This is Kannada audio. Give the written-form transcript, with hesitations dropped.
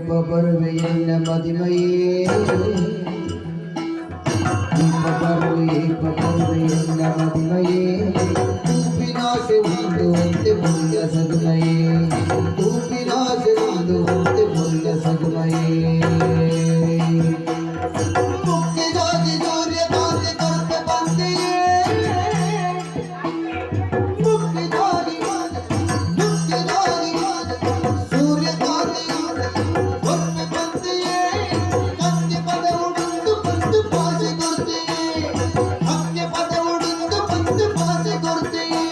பருவே என்ன மதிமையே பருவே என்ன மதிமையே தூப்பினாசೆ ಒಂದು ಒಂತೆ ಪುಣ್ಯ ಸಗುಮಯೇ ತೂಪಿನಾಸೆ ಒಂದು ಒಂತೆ ಪುಣ್ಯ ಸಗುಮಯೇ ಮುಕ್ತಿಗಾಗಿ ಸೂರ್ಯಕಾಂತಿ ಕೊರತೆ ಬಂದೆಯೇ ಮುಕ್ತಿಗಾಗಿ ಸೂರ್ಯಕಾಂತಿ ಕೊರತೆ ಬಂದೆಯೇ ಹತ್ಯೆ ಪದ ಉಡುಂದು ಬಂದು ಪಾಸೆ ಕೊಡ್ತೆಯೇ ಹತ್ಯೆ ಪದ ಉಡುಂದು ಬಂದು ಪಾಸೆ ಕೊಡ್ತೆಯೇ